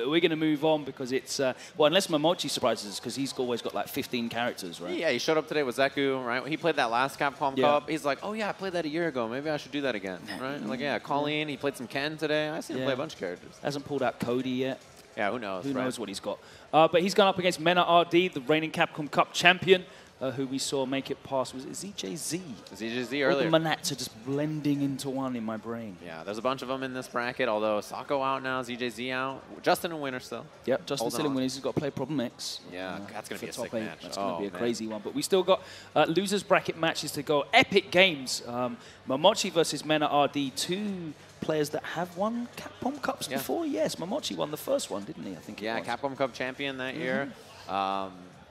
But we're going to move on because it's, well, unless Momochi surprises us, because he's always got like 15 characters, right? Yeah, he showed up today with Zeku, right? He played that last Capcom Cup. He's like, oh yeah, I played that a year ago. Maybe I should do that again, right? Like, yeah, Kolin, he played some Ken today. I seen him play a bunch of characters. Hasn't pulled out Cody yet. Yeah, who knows? Who knows what he's got. But he's gone up against MenaRD, the reigning Capcom Cup champion, who we saw make it past, was it ZJZ? ZJZ earlier. All the Manats are just blending into one in my brain. Yeah, there's a bunch of them in this bracket, although Sako out now, ZJZ out. Justin in winner still. Yep, Justin still in winners. He's got to play Problem X. Yeah, that's going to be a sick match. That's going to be a crazy one. But we still got losers bracket matches to go. Epic games. Momochi versus MenaRD, two players that have won Capcom Cups before. Yes, Momochi won the first one, didn't he? I think. Yeah, Capcom Cup champion that year.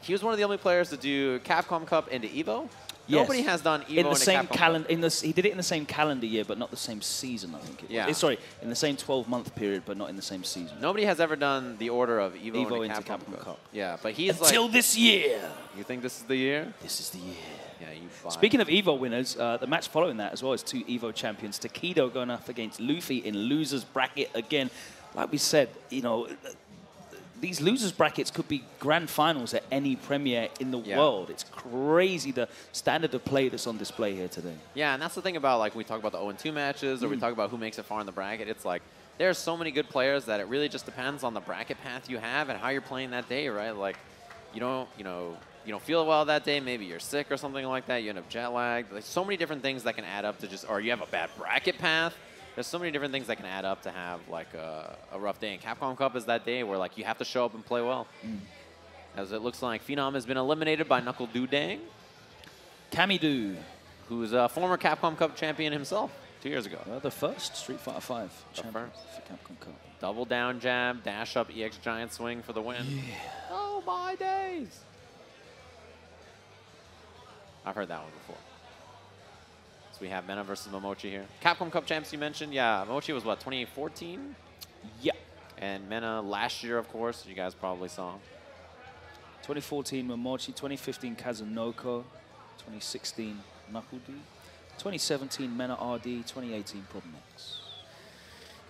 He was one of the only players to do Capcom Cup into EVO. Yes. Nobody has done EVO in the same calendar. He did it in the same calendar year, but not the same season. I think. Sorry, in the same 12-month period, but not in the same season. Nobody has ever done the order of EVO into Capcom Cup. Yeah, but he's until this year. You think this is the year? This is the year. Yeah, you. Speaking of EVO winners, the match following that as well is two EVO champions. Takedo going up against Luffy in losers bracket again. Like we said, you know. These losers brackets could be grand finals at any premiere in the world. It's crazy the standard of play that's on display here today. Yeah, and that's the thing about, like, we talk about the 0-2 matches or we talk about who makes it far in the bracket. It's like there are so many good players that it really just depends on the bracket path you have and how you're playing that day, right? Like, you don't feel well that day. Maybe you're sick or something like that. You end up jet lagged. There's so many different things that can add up to just, or you have a bad bracket path. There's so many different things that can add up to have like a rough day. And Capcom Cup is that day where like you have to show up and play well. As it looks like Phenom has been eliminated by Knuckle Dudang. Kamidu, who's a former Capcom Cup champion himself 2 years ago. The first Street Fighter 5 champion for Capcom Cup. Double down jab, dash up, EX giant swing for the win. Yeah. Oh my days. I've heard that one before. We have Mena versus Momochi here. Capcom Cup champs you mentioned. Yeah, Momochi was what, 2014? Yeah. And Mena last year, of course. You guys probably saw him. 2014 Momochi, 2015 Kazunoko, 2016 Knuckle D, 2017 MenaRD, 2018 Problem X.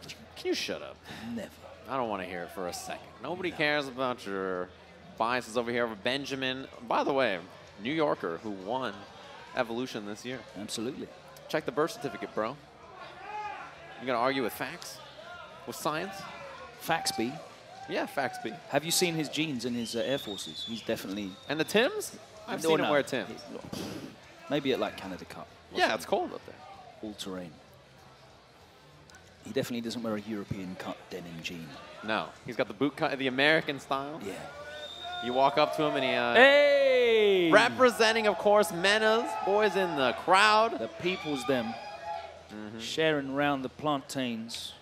Can you shut up? Never. I don't want to hear it for a second. Nobody cares about your biases over here over Benjamin. By the way, New Yorker who won Evolution this year. Absolutely. Check the birth certificate, bro. You gonna argue with facts? With science? Facts B. Yeah, facts B. Have you seen his jeans in his Air Forces? He's definitely... And the Tims? I've seen him wear Tims. Maybe at like Canada Cup. Yeah, it's cold up there. All terrain. He definitely doesn't wear a European cut denim jean. No, he's got the boot cut, the American style. Yeah. You walk up to him and he... hey! Representing, of course, Mena's boys in the crowd. The people's them. Sharing around the plantains.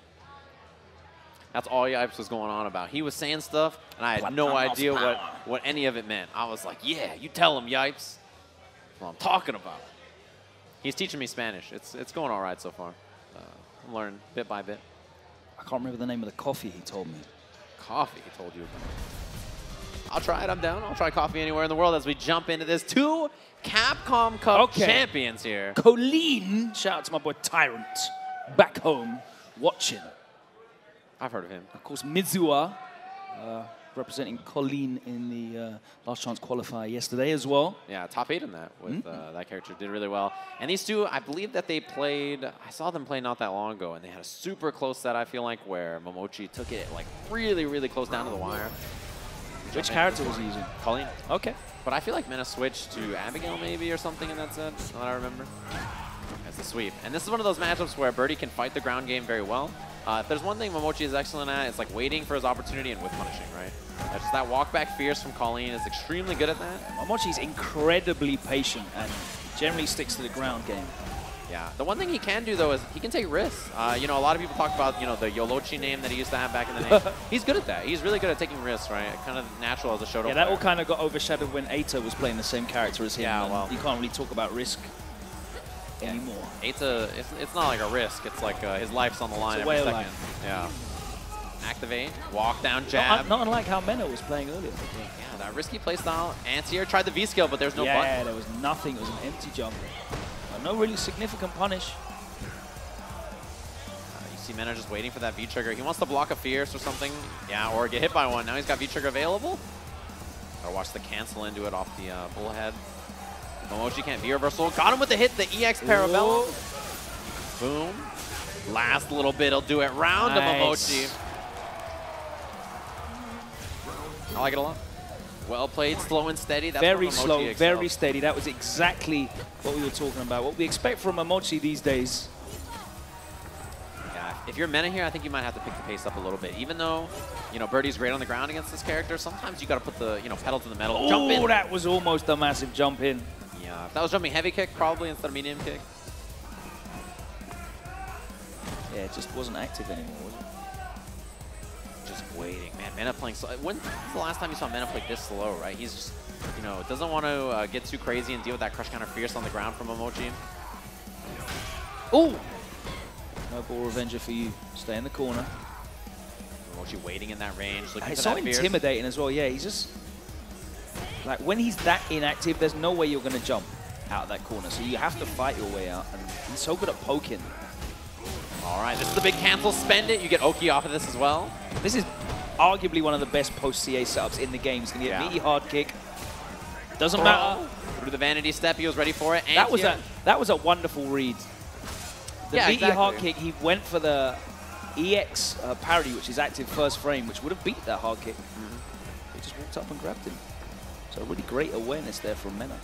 That's all Yipes was going on about. He was saying stuff, and I had no idea what any of it meant. I was like, yeah, you tell him, Yipes. That's what I'm talking about. He's teaching me Spanish. It's going all right so far. I'm learning bit by bit. I can't remember the name of the coffee he told me. Coffee he told you about. I'll try it. I'm down. I'll try coffee anywhere in the world as we jump into this. Two Capcom Cup champions here. Kolin, shout out to my boy Tyrant, back home, watching. I've heard of him. Of course, Mizuwa, representing Kolin in the Last Chance qualifier yesterday as well. Yeah, top 8 in that with that character. Did really well. And these two, I believe that they played, I saw them play not that long ago, and they had a super close set, I feel like, where Momochi took it like really, really close down to the wire. Which character was he using? Kolin. Okay. But I feel like Mena switched to Abigail maybe or something in that set, what I remember. That's the sweep. And this is one of those matchups where Birdie can fight the ground game very well. If there's one thing Momochi is excellent at, it's like waiting for his opportunity and whip punishing, right? Just that walk back fierce from Kolin is extremely good at that. Momochi's incredibly patient and generally sticks to the ground game. Yeah. The one thing he can do, though, is he can take risks. You know, a lot of people talk about, you know, the Yolochi name that he used to have back in the day. He's good at that. He's really good at taking risks, right? Kind of natural as a Shoto player. That all kind of got overshadowed when Eita was playing the same character as him. Yeah, well. You can't really talk about risk anymore. Eita, it's not like a risk. It's like his life's on the line every second. Yeah. Activate, walk down, jab. Not unlike how Mena was playing earlier. Yeah, that risky playstyle. Anti-air tried the V-skill, but there's no button. Yeah, there was nothing. It was an empty jump. No really significant punish. You see Mena just waiting for that V-trigger. He wants to block a Fierce or something. Yeah, or get hit by one. Now he's got V-trigger available. Gotta watch the cancel into it off the bullhead. Momochi can't V-reversal. Got him with the hit, the EX Parabellum. Boom. Last little bit will do it. Round to Momochi. I like it a lot. Well played, slow and steady. That's very slow, excels. very steady. That was exactly what we were talking about. What we expect from Momochi these days. Yeah, if you're Mena here, I think you might have to pick the pace up a little bit. Even though, you know, Birdie's great on the ground against this character, sometimes you got to put the, you know, pedal to the metal. Jump in. Oh, that was almost a massive jump in. Yeah, if that was jumping heavy kick probably instead of medium kick. Yeah, it just wasn't active anymore, was it? Just waiting. Man, Mena playing slow. When's the last time you saw Mena play this slow, right? He's just, you know, doesn't want to get too crazy and deal with that crush counter Fierce on the ground from Momochi. Oh! No ball revenger for you. Stay in the corner. Momochi waiting in that range. Looking It's for so that Fierce. intimidating as well. Yeah, he's just... Like, when he's that inactive, there's no way you're going to jump out of that corner. So you have to fight your way out. And he's so good at poking. All right, this is the big cancel. Spend it. You get Oki off of this as well. This is arguably one of the best post-CA setups in the game. He's going to get meaty hard kick. Doesn't matter. Through the vanity step, he was ready for it. That was a wonderful read. The meaty hard kick, he went for the EX parry, which is active first frame, which would have beat that hard kick. He just walked up and grabbed him. So really great awareness there from Mena.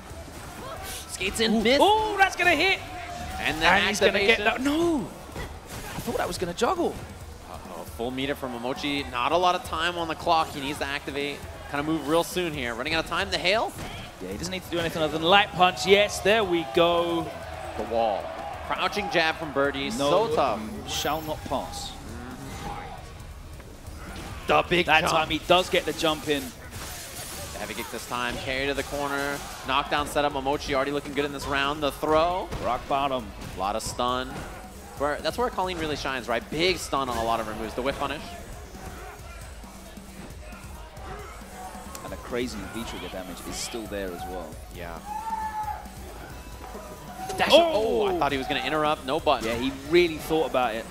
Skates in mid. Oh, that's going to hit. And then he's going to get that. No. I thought that was going to juggle. Uh-oh, full meter from Momochi. Not a lot of time on the clock. He needs to activate. Kind of move real soon here. Running out of time. The hail. Yeah, he doesn't need to do anything other than light punch. Yes, there we go. The wall. Crouching jab from Birdie. No, so tough. Shall not pass. The big that jump. time he does get the jump in. The heavy kick this time. Carry to the corner. Knockdown setup. Momochi already looking good in this round. The throw. Rock bottom. A lot of stun. That's where Kolin really shines, right? Big stun on a lot of her moves. The whip punish. And a crazy V-trigger damage is still there as well. Yeah. Oh, I thought he was going to interrupt. No button. Yeah, he really thought about it,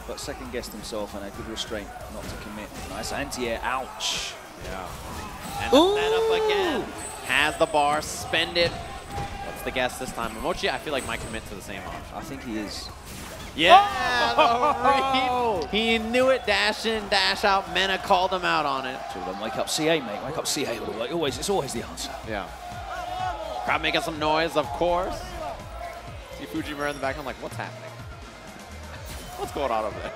but second-guessed himself and had good restraint not to commit. Nice anti-air. Ouch. Yeah. And the setup again. Has the bar. Spend it. What's the guess this time? Momochi, I feel like might commit to the same option. I think he is. Yeah, the read. He knew it. Dash in, dash out. Mena called him out on it. So then wake up CA, mate. Wake up CA. Like always, it's always the answer. Yeah. Crowd making some noise, of course. See Fujimura in the background like, what's happening? What's going on over there?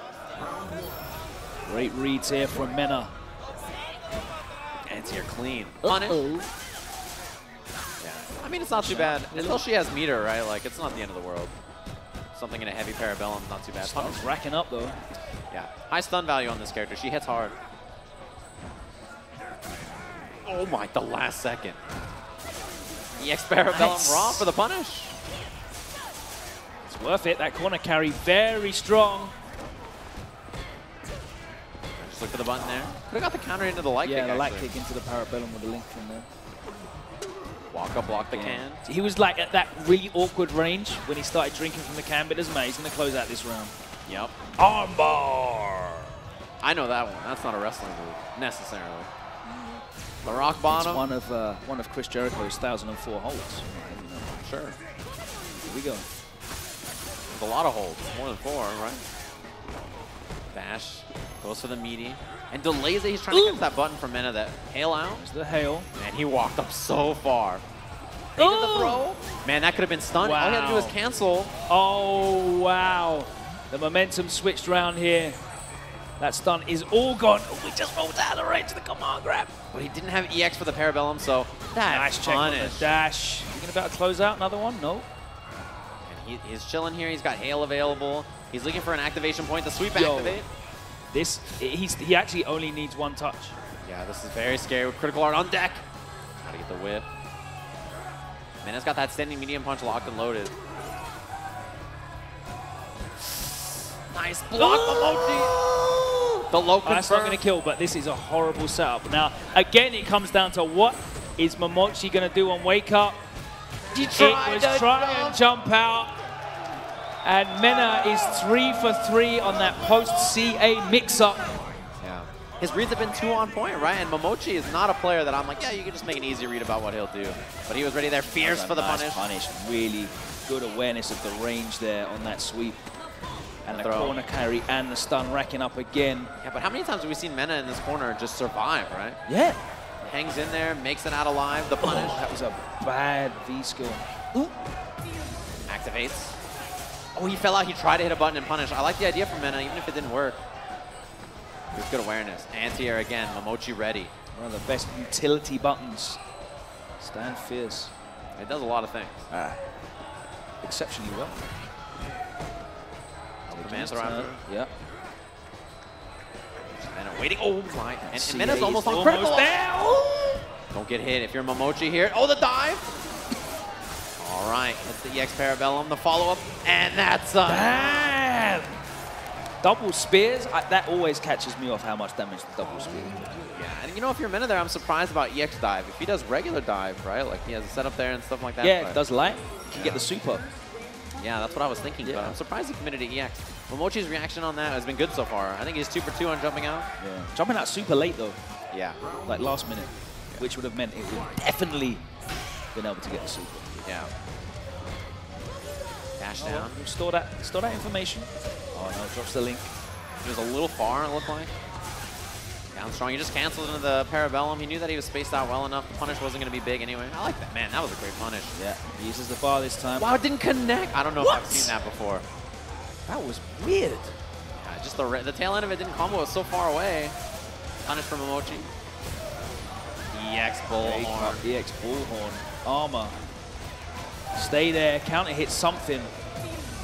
Great reads here from Mena. Anti-air clean. Punish. Yeah. I mean, it's not too bad. Until she has meter, right? Like, it's not the end of the world. Something in a heavy Parabellum, not too bad. Stun's racking up, though. Yeah. High stun value on this character. She hits hard. Oh my, the last second. EX Parabellum raw for the punish. It's worth it. That corner carry very strong. Just look for the button there. Could have got the counter into the light kick. Yeah, the light kick into the Parabellum with a link from there. Walk up, block the can. He was like at that really awkward range when he started drinking from the can, but doesn't matter. He's going to close out this round. Yep. Armbar. I know that one. That's not a wrestling move necessarily. The rock bottom. It's one of Chris Jericho's 1004 holds. Sure. Here we go. There's a lot of holds. More than 4, right? Bash goes for the meaty and delays it. He's trying to catch that button from Mena. That hail out. There's the hail. Man, he walked up so far. He did the throw. Man, that could have been stunned. Wow. All he had to do was cancel. Oh, wow. The momentum switched round here. That stun is all gone. Oh, we just rolled out of the range to the command grab. But he didn't have EX for the Parabellum, so nice check on the dash. You going to close out another one? No. And he's chilling here. He's got hail available. He's looking for an activation point to sweep activate. He actually only needs one touch. Yeah, this is very scary with critical art on deck. Gotta get the whip. Mena's got that standing medium punch locked and loaded. Nice block, Momochi. The low confirm. That's not going to kill, but this is a horrible setup. Now, again, it comes down to what is Momochi going to do on wake up. He tried to jump out. And Mena is 3 for 3 on that post-CA mix-up. Yeah. His reads have been too on point, right? And Momochi is not a player that I'm like, yeah, you can just make an easy read about what he'll do. But he was ready there, fierce for the punish. Really good awareness of the range there on that sweep. And the corner carry and the stun racking up again. Yeah, but how many times have we seen Mena in this corner just survive, right? Yeah. Hangs in there, makes it out alive, the punish. That was a bad V-skill. Activates. Oh, he fell out. He tried to hit a button and punish. I like the idea from Mena, even if it didn't work. It was good awareness. Anti-air again. Momochi ready. One of the best utility buttons. Stand fierce. It does a lot of things. Exceptionally well. Command throw after. Yeah. Mena waiting. Oh, fine. And Mena's almost on critical. Don't get hit if you're Momochi here. Oh, the dive. All right. That's the EX Parabellum, the follow-up. And that's a... Damn! Double spears, that always catches me off how much damage the double spear. Yeah, and you know, if you're Mena there, I'm surprised about EX dive. If he does regular dive, right? Like he has a setup there and stuff like that. Yeah, it does light. You can get the super. Yeah, that's what I was thinking, but I'm surprised he committed to EX. Momochi's reaction on that has been good so far. I think he's 2 for 2 on jumping out. Yeah. Jumping out super late, though. Yeah. Like last minute, which would have meant it would definitely been able to get the super. Yeah. Dash down. We'll store that information. Oh, no, drops the link. He was a little far, it looked like. Down strong. He just canceled into the Parabellum. He knew that he was spaced out well enough. The punish wasn't going to be big anyway. I like that. Man, that was a great punish. Yeah, he uses the bar this time. Wow, it didn't connect. I don't know if I've seen that before. That was weird. Yeah, just the tail end of it didn't combo. It was so far away. Punish from Momochi. EX Bullhorn. EX Bullhorn. Armor. Stay there. Counter hit something.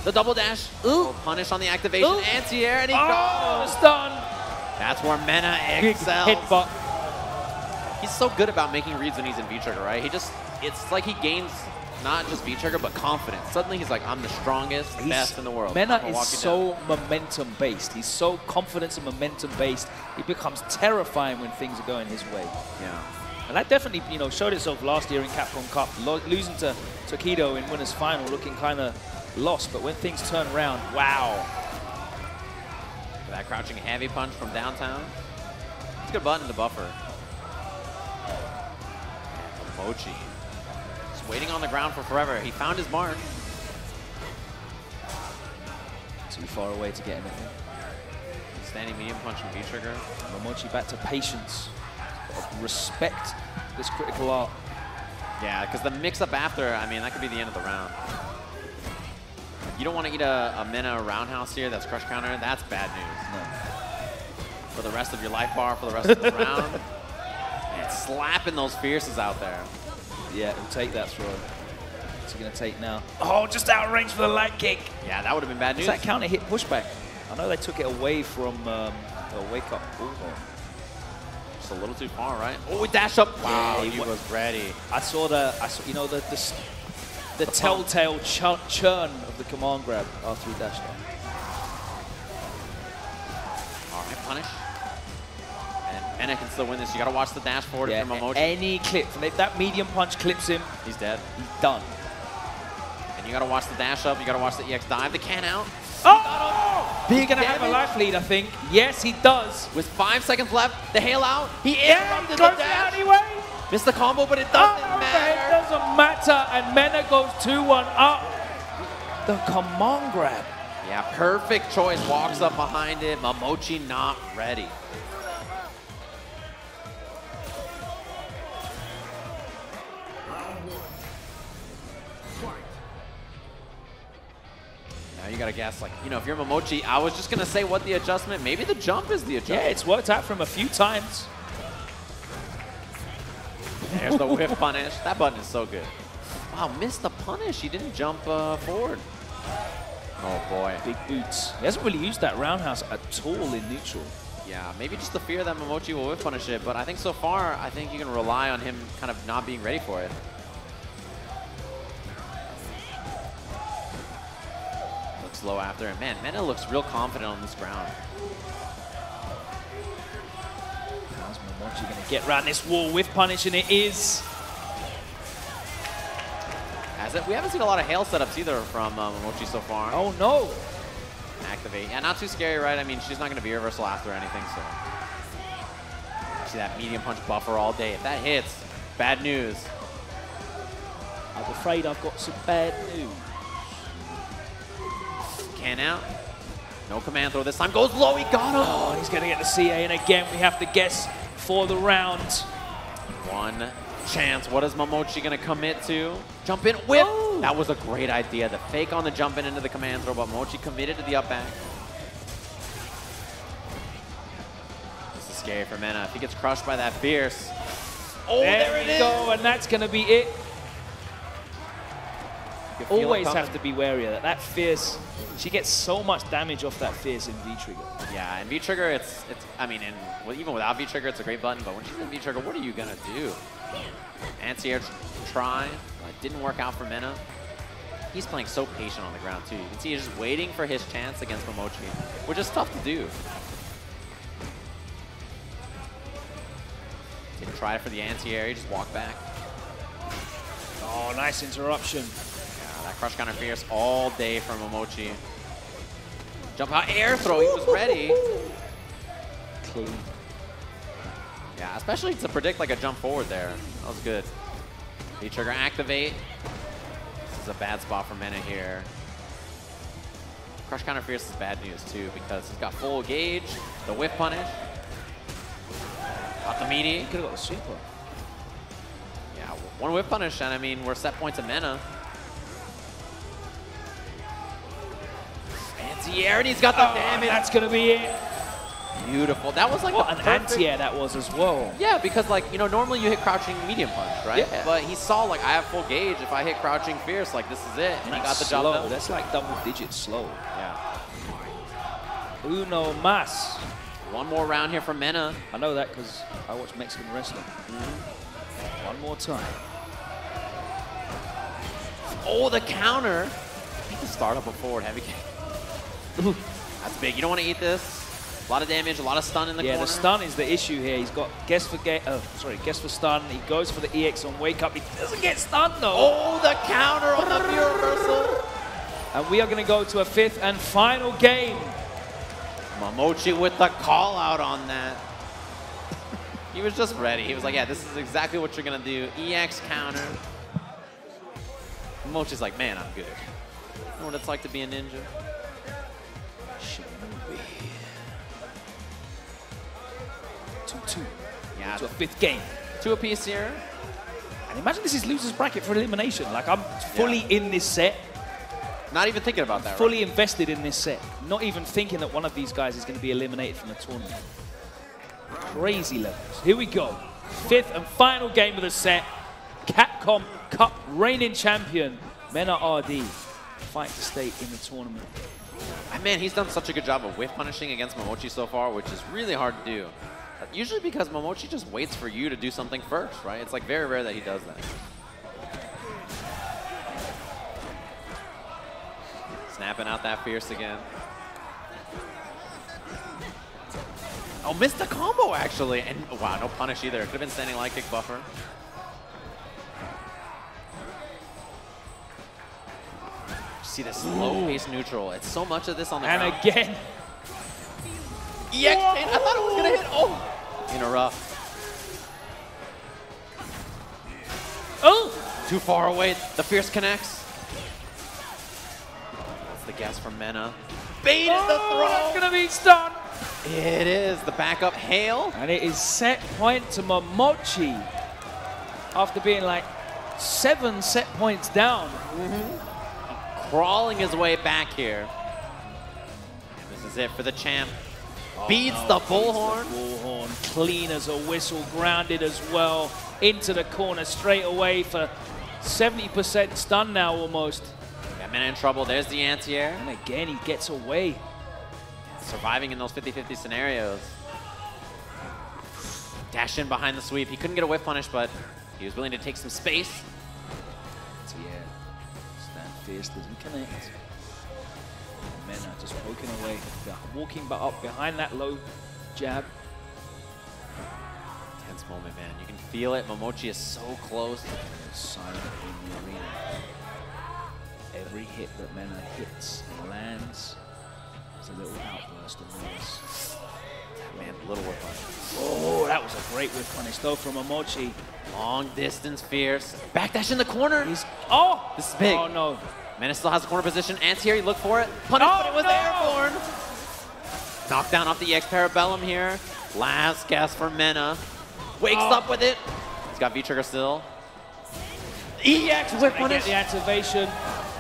The double dash. Ooh. Punish on the activation. Anti-air, and he goes. The stun. That's where Mena excels. Headbutt. He's so good about making reads when he's in V-trigger, right? It's like he gains not just V-trigger, but confidence. Suddenly he's like, I'm the strongest, best in the world. Mena is so momentum-based. He's so confidence and momentum-based. He becomes terrifying when things are going his way. Yeah. And that definitely, showed itself last year in Capcom Cup, losing to Kido in winners final, looking kind of lost. But when things turn around, wow. That crouching heavy punch from downtown. It's a good button to buffer. Momochi. Just waiting on the ground for forever. He found his mark. Too far away to get anything. Standing medium punch from V-trigger. Momochi back to patience. Respect this critical art. Yeah, because the mix-up after, I mean, that could be the end of the round. You don't want to eat a Mena roundhouse here that's crush counter. That's bad news. No. For the rest of your life bar, for the rest of the round. And slapping those fierces out there. Yeah, he'll take that throw. What's he going to take now? Oh, just out of range for the light kick. Yeah, that would have been bad news. That counter hit pushback. I know they took it away from a wake-up bullhorn. Just a little too far, right? Oh, dash up. Wow, yeah, he was ready. I saw the telltale churn of the command grab after he dashed up. All right, punish. And Mena can still win this. You got to watch the dash forward from Momochi. Any clip. If that medium punch clips him, he's dead. He's done. And you got to watch the dash up. You got to watch the EX dive. The can out. Oh! He's going to have a life lead, I think. Yes, he does. With 5 seconds left, the hail out. He interrupted goes the dash. Anyway. Missed the combo, but it doesn't matter. It doesn't matter, and Mena goes 2-1 up. The command grab. Yeah, perfect choice. Walks up behind it. Momochi not ready. Now you got to guess, like, if you're Momochi, I was just going to say what the adjustment, maybe the jump is the adjustment. Yeah, it's worked out for him a few times. There's the whip punish. That button is so good. Wow, missed the punish. He didn't jump forward. Oh, boy. Big boots. He hasn't really used that roundhouse at all in neutral. Yeah, maybe just the fear that Momochi will whip punish it, but I think so far, I think you can rely on him kind of not being ready for it. Looks low after, and man, Mena looks real confident on this ground. How's Momochi going to get around this wall with punish, and it is. We haven't seen a lot of hail setups either from Momochi so far. Oh, no. Activate. Yeah, not too scary, right? I mean, she's not going to be reversal after anything, so. See that medium punch buffer all day. If that hits, bad news. I'm afraid I've got some bad news. Can out. No command throw this time. Goes low. He got him. Oh, he's going to get the CA. And again, we have to guess for the round. One chance. What is Momochi going to commit to? Jump in. Whip. Oh. That was a great idea. The fake on the jump in into the command throw, but Momochi committed to the up back. This is scary for Mena. If he gets crushed by that Fierce. Oh, there it is. Go, and that's going to be it. Always have to be wary of that. That Fierce, she gets so much damage off that Fierce in V-Trigger. Yeah, in V-Trigger, it's I mean, even without V-Trigger, it's a great button, but when she's in V-Trigger, what are you going to do? Anti-air try, didn't work out for Mena. He's playing so patient on the ground, too. You can see he's just waiting for his chance against Momochi, which is tough to do. Didn't try for the anti-air, he just walked back. Oh, nice interruption. That crush counter Fierce all day from Momochi. Jump out air throw, he was ready. Clean. Yeah, especially to predict like a jump forward there. That was good. V-Trigger activate. This is a bad spot for Mena here. Crush counter Fierce is bad news too because he's got full gauge, the whip punish. Got the meaty. He could have got the super. Yeah, one whip punish and I mean, we're set points of Mena. Anti-air, and he's got the damage. That's going to be it. Beautiful. That was like an anti-air that was as well. Yeah, because like, you know, normally you hit crouching medium punch, right? Yeah. But he saw like, I have full gauge. If I hit crouching Fierce, like this is it. And he got the job done. That's like double digit slow. Yeah. Uno mas. One more round here for Mena. I know that because I watch Mexican wrestling. One more time. Oh, the counter. Beat the startup of forward heavy kick. That's big. You don't want to eat this. A lot of damage, a lot of stun in the corner. Yeah, the stun is the issue here. He's got guess for stun. He goes for the EX on wake up. He doesn't get stunned though. Oh, the counter on the pure reversal. And we are going to go to a fifth and final game. Momochi with the call out on that. He was just ready. He was like, yeah, this is exactly what you're going to do. EX counter. Momochi's like, man, I'm good. You know what it's like to be a ninja? 2-2. Yeah. To a fifth game. 2 apiece here. And imagine this is loser's bracket for elimination. Like, I'm fully in this set. Not even thinking about that, fully invested in this set. Not even thinking that one of these guys is going to be eliminated from the tournament. Crazy levels. Here we go. Fifth and final game of the set. Capcom Cup reigning champion, MenaRD, fight to stay in the tournament. And man, he's done such a good job of whiff punishing against Momochi so far, which is really hard to do. Usually because Momochi just waits for you to do something first, right? It's like very rare that he does that. Snapping out that Fierce again. Oh, missed the combo actually. And wow, no punish either. Could have been standing light kick buffer. See this slow pace neutral. It's so much of this on the ground. And again. EX chain. I thought it was gonna hit. Oh, in a rough. Oh, too far away. The Fierce connects. That's the guess from Mena. Bait is the throw. It's gonna be stunned. It is the backup hail. And it is set point to Momochi after being like 7 set points down. Crawling his way back here. This is it for the champ. Beats the bullhorn. Bullhorn, clean as a whistle, grounded as well. Into the corner straight away for 70% stun now almost. Got Mena in trouble. There's the anti-air. And again, he gets away. Surviving in those 50-50 scenarios. Dash in behind the sweep. He couldn't get a whiff punish, but he was willing to take some space. So yeah, stand fierce, doesn't connect. Mena just poking away, walking up behind that low jab. Tense moment, man. You can feel it. Momochi is so close. Silent in the arena. Every hit that Mena hits and lands is a little outburst of noise. Man, little whip punish. Oh, that was a great whip punish though from Momochi. Long distance fierce. Backdash in the corner. Oh! This is big. Oh no. Mena still has the corner position. Anti-air, you look for it. Punish, but it was airborne. Knockdown off the EX Parabellum here. Last guess for Mena. Wakes up with it. He's got V-trigger still. EX whip punish. Get the activation.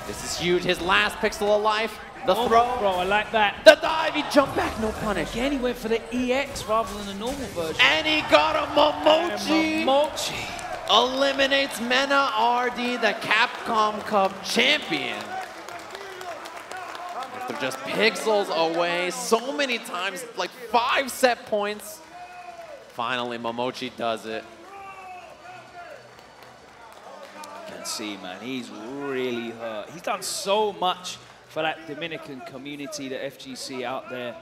This is huge. His last pixel of life. The throw. Bro, I like that. The dive. He jumped back. No punish. Again, he went for the EX rather than the normal version. And he got a Momochi. And Momochi eliminates MenaRD, the Capcom Cup champion. They're just pixels away so many times, like 5 set points. Finally, Momochi does it. You can see, man, he's really hurt. He's done so much for that Dominican community, the FGC out there.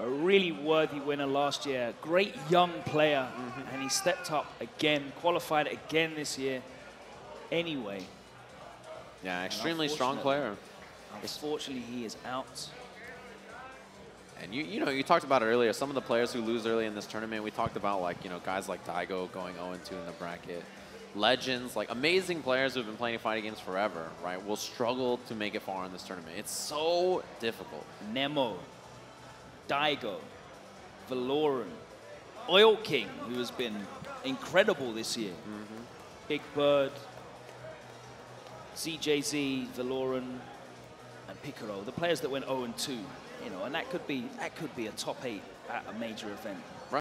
A really worthy winner last year. Great young player, and he stepped up again, qualified again this year. Anyway. Yeah, extremely strong player. Unfortunately, he is out. And you know, you talked about it earlier. Some of the players who lose early in this tournament, we talked about, like, you know, guys like Daigo going 0-2 in the bracket. Legends, like amazing players who've been playing fighting games forever, right, will struggle to make it far in this tournament. It's so difficult. Nemo, Daigo, Valoran, Oil King, who has been incredible this year. Big Bird, ZJZ, Valoran, and Piccolo, the players that went 0-2, you know, and that could be a top 8 at a major event.